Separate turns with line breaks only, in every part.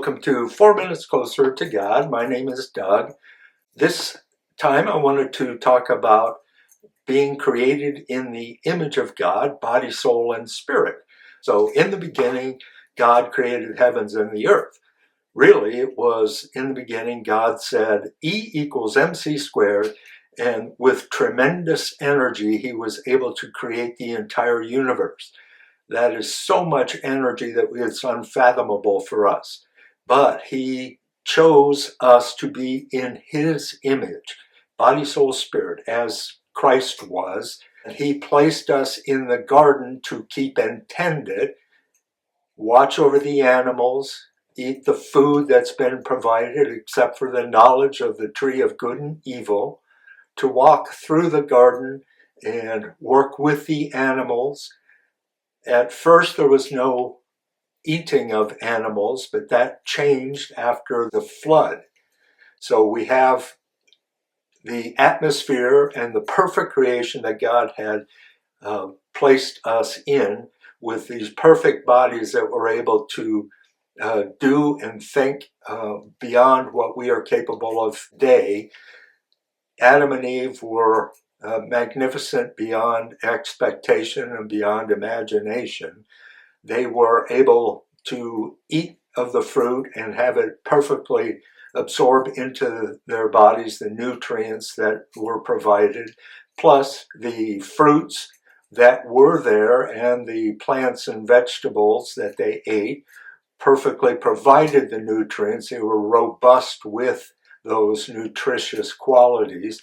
Welcome to 4 Minutes Closer to God. My name is Doug. This time I wanted to talk about being created in the image of God, body, soul, and spirit. So in the beginning, God created heavens and the earth. Really, it was in the beginning, God said E equals mc squared, and with tremendous energy, he was able to create the entire universe. That is so much energy that it's unfathomable for us. But he chose us to be in his image, body, soul, spirit, as Christ was. He placed us in the garden to keep and tend it, watch over the animals, eat the food that's been provided except for the knowledge of the tree of good and evil, to walk through the garden and work with the animals. At first, there was no eating of animals, but that changed after the flood. So we have the atmosphere and the perfect creation that God had placed us in, with these perfect bodies that were able to do and think beyond what we are capable of today. Adam and Eve were magnificent beyond expectation and beyond imagination. They were able to eat of the fruit and have it perfectly absorb into their bodies the nutrients that were provided, plus the fruits that were there and the plants and vegetables that they ate perfectly provided the nutrients. They were robust with those nutritious qualities,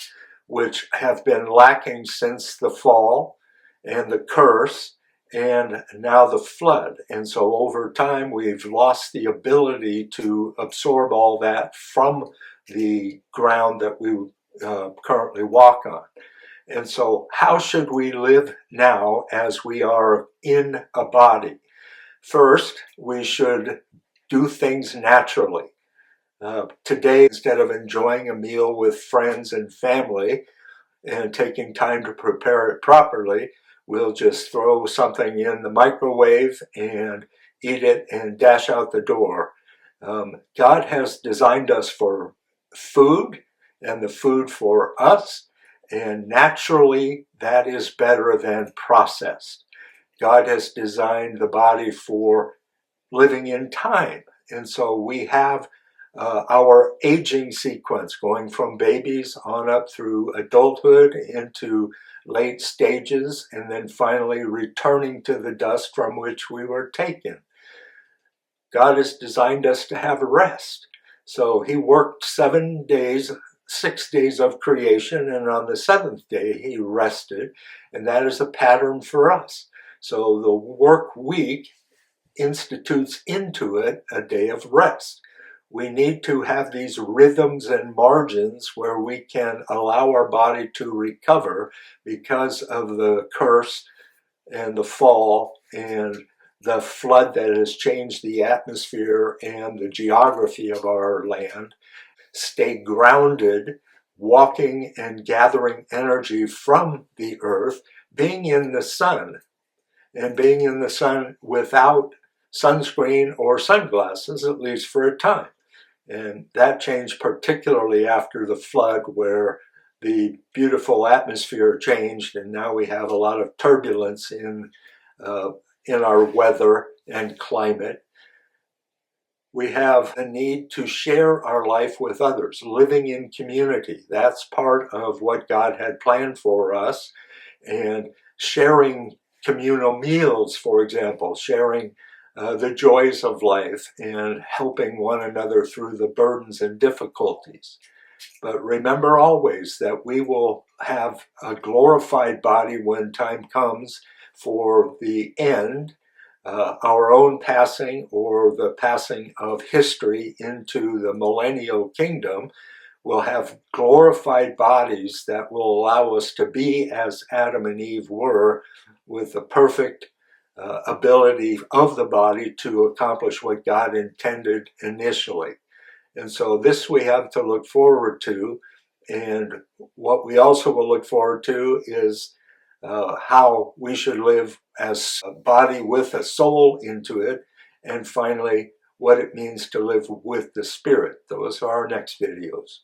which have been lacking since the fall and the curse, and now the flood. And so over time, we've lost the ability to absorb all that from the ground that we currently walk on. And so how should we live now as we are in a body? First, we should do things naturally. Today, instead of enjoying a meal with friends and family and taking time to prepare it properly, we'll just throw something in the microwave and eat it and dash out the door. God has designed us for food and the food for us, and naturally that is better than processed. God has designed the body for living in time, and so we have our aging sequence going from babies on up through adulthood into late stages, and then finally returning to the dust from which we were taken. God has designed us to have rest. So he worked 7 days, 6 days of creation, and on the seventh day he rested, and that is a pattern for us. So the work week institutes into it a day of rest. We need to have these rhythms and margins where we can allow our body to recover because of the curse and the fall and the flood that has changed the atmosphere and the geography of our land. Stay grounded, walking and gathering energy from the earth, being in the sun, and being in the sun without sunscreen or sunglasses, at least for a time. And that changed particularly after the flood, where the beautiful atmosphere changed, and now we have a lot of turbulence in our weather and climate. We have a need to share our life with others, living in community. That's part of what God had planned for us. And sharing communal meals, for example, sharing the joys of life and helping one another through the burdens and difficulties. But remember always that we will have a glorified body when time comes for the end, our own passing or the passing of history into the millennial kingdom. We'll have glorified bodies that will allow us to be as Adam and Eve were, with the perfect ability of the body to accomplish what God intended initially. And so this we have to look forward to. And what we also will look forward to is how we should live as a body with a soul into it. And finally, what it means to live with the Spirit. Those are our next videos.